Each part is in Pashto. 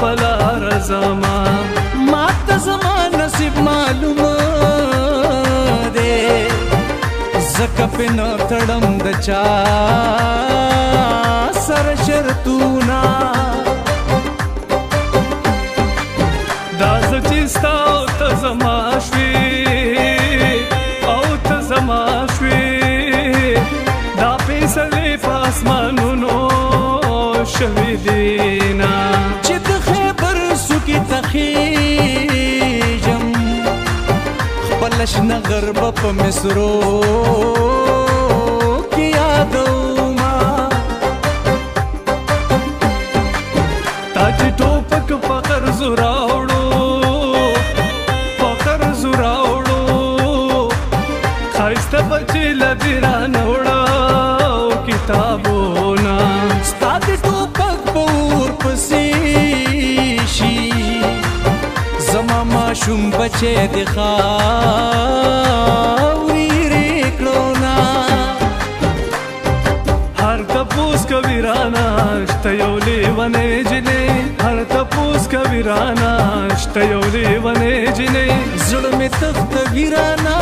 بلا رزما ما ته زما نصیب معلومه دی زکه پې نه تړم د چا سره شرطونه دا زه چې ستا او ته زما شوې او ته زما شوې دا فیصلې په اسمانونو شوې دینا چې د خیبر سوکې تخیږم خپل شنه غربه په مصرو کې یادومه تا چې ټوپک په قرض راوړو په قرض راوړو ښایسته بچې له بیرانه وړو کتابونه ستا د ټوپک په ورپسې شي زما ماشوم بچی د خاورې رې کړو نه هر تپوس کوي رانه شته یو لیونی جنۍ هر تپوس کوي رانه شته یو لیونی جنۍ زړه مې تختوي رانه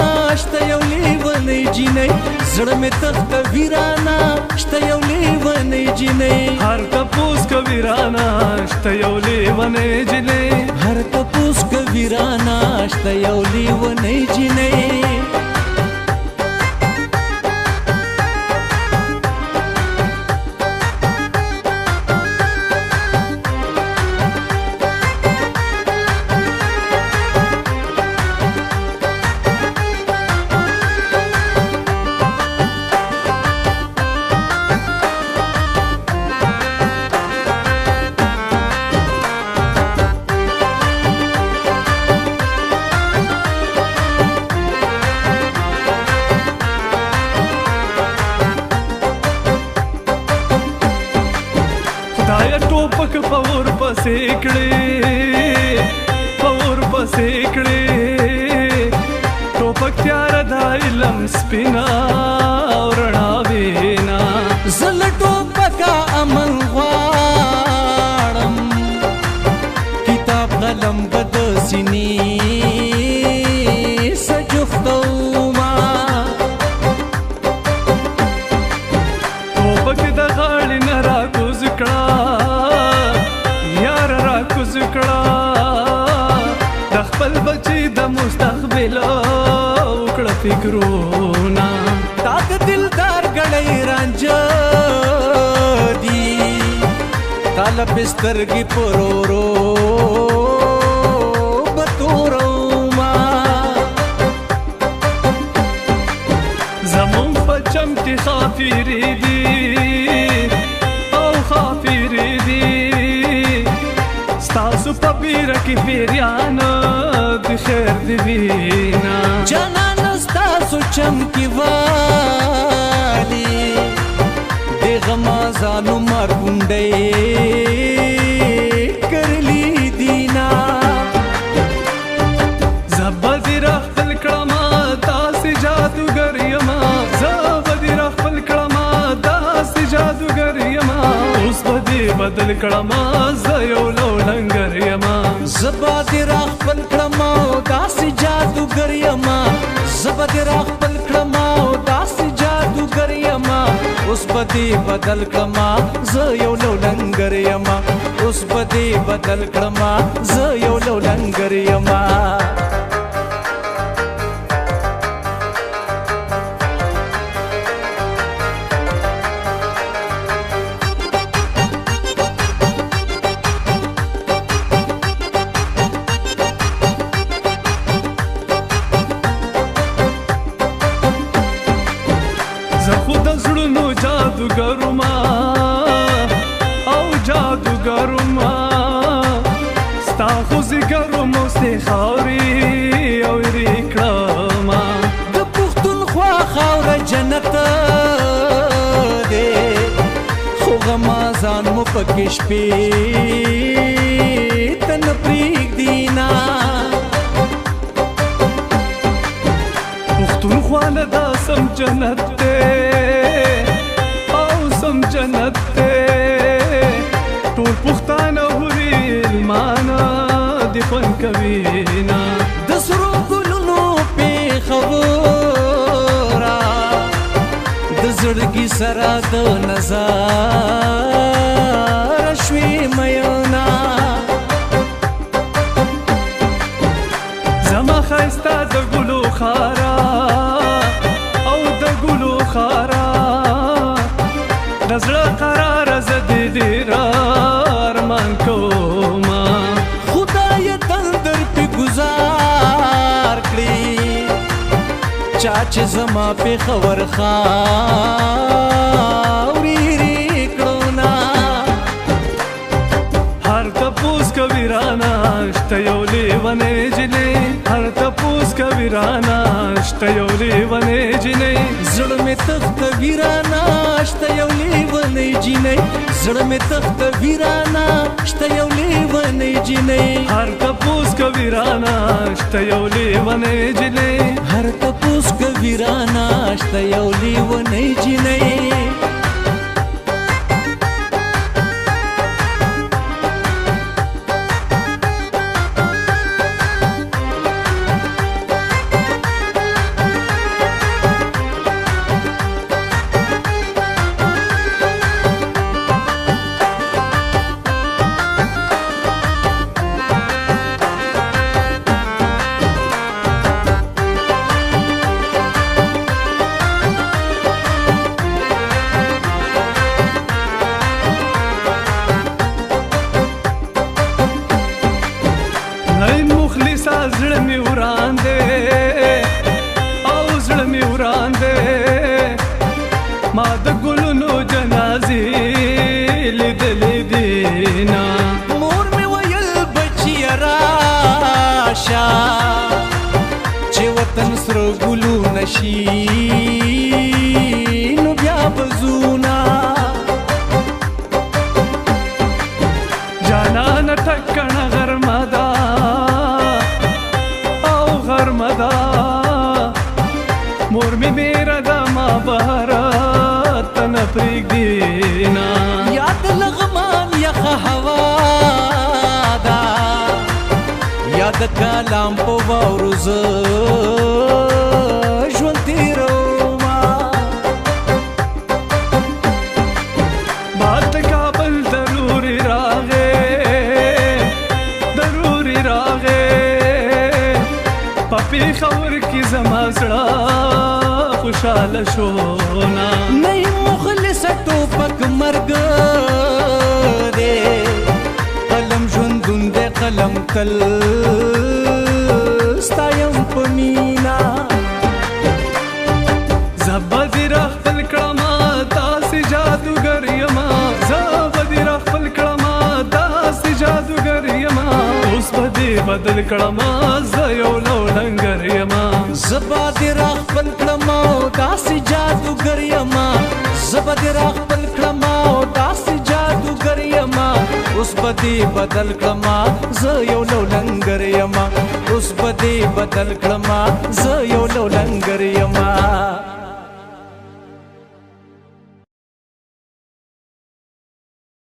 شته یو لیونی جنۍ زړه مې تختوي رانه شته یو لیونی جنۍ هر تپوس کوي رانه شته یو لیونی جنۍ هر تپوس کوي رانه شته یو لیونی جنۍ خدایه ټوپک په ورپسې کړې په ورپسې کړې ټوپک تیاره د علم سپینه او رڼا وینا زه له ټوپکه امن غواړم کتاب قلم به د سینې سجفتومه ټوپک د غاړې نه راکوز کړه یاره راکوز کړه د خپل بچي د مستقبل وکړه فکرونه تا د دلدار ګړی رانجه دي تا له بسترګې پر ورو به تورومه زمون په چم کې خافرې دي او خافرې دي ستاسو په بیره کې پیریانه د خیر د وینا جانانه ستاسو چم کې والي د غمازانو مرغونډۍ کرلي دینا زه به دې راخپل کړمه داسې جادوګر یمه زه به دې راخپل کړمه داسې جادوګر یمه اوس به دې بدل کړمه زه یو لولنګر یمه زه به دې راخپل کړمه داسې جادوګر یمه زه به دې راخپل کړمه داسې جادوګر یمه اوس به دې بدل کړمه زه یو لولنګر یمه اوس به دې بدل کړمه زه یو لولنګر یمه زه خو د زړونو جادوګرما او جادوګرما ستا خو زیګرمو سې خاورې او یې کړما د پښتونخوا خاوره جنت دی خو غمازان مو پکې شپې ته نه پرېږدي نه پښتونخوا نه دا سم جنت دی او سم جنت دی ټول پښتانه زمانه دی خوند کوي نه د سرو ګلونو پیښوره د زړګي سره د نظر شوي مینا زما ښایسته د ګلو خارا او د ګلو خارا د زړه قرار زه دې ډېر ارمان کومه خدای تل در پې ګزار کړي چا چې زما پېښور خاورې رې کړو نه هر تپوس کوي رانه شته یو لیونۍ جنۍ هر تپوس کوي رانه شته یو لیونۍ جنۍ زړه مې تختوي رانه شته یو لیونۍ جنۍ زړه مې تختوي رانه شته یو لیونۍ جنۍ هر تپوس کوي رانه شته یو لیونۍ جنۍ هر تپوس کوي رانه شته یو لیونۍ جنۍ زړه مې وران دی او زړه مې وران دی ما د ګلونو جنازې لیدلې دي نه مور مې ویل بچیه راشه چې وطن سره ګلونه شي نو بیا به ځو نه جانانه ټکنه غرمه ده مور می میرا دا ما بهارات نه پرېږدي نه یاد لغمان یخه هوا ده یاد کلام په واورو زه ژوند تېرومه باد د کابل ضروري راغی ضروري راغی په پېښور کې زما زړه خوشحاله شو نه نه مخلص ټوپک مرګ دی قلم ژوندون دی قلم تل ستایم په مینا زه به دې راخپل کړمه داسې جادوګر یمه زه به دې راخپل کړمه داسې جادوګر یمه اوس به دې بدل کړمه زه یو لوډنګر یمه زه به دې راخپل کړمه داسې جادوګر یمه زه به دې راخپل کړمه داسې جادوګر یمه اوس به دې بدل کړمه زه یو لوډنګر یمه اوس به دې بدل کړمه زه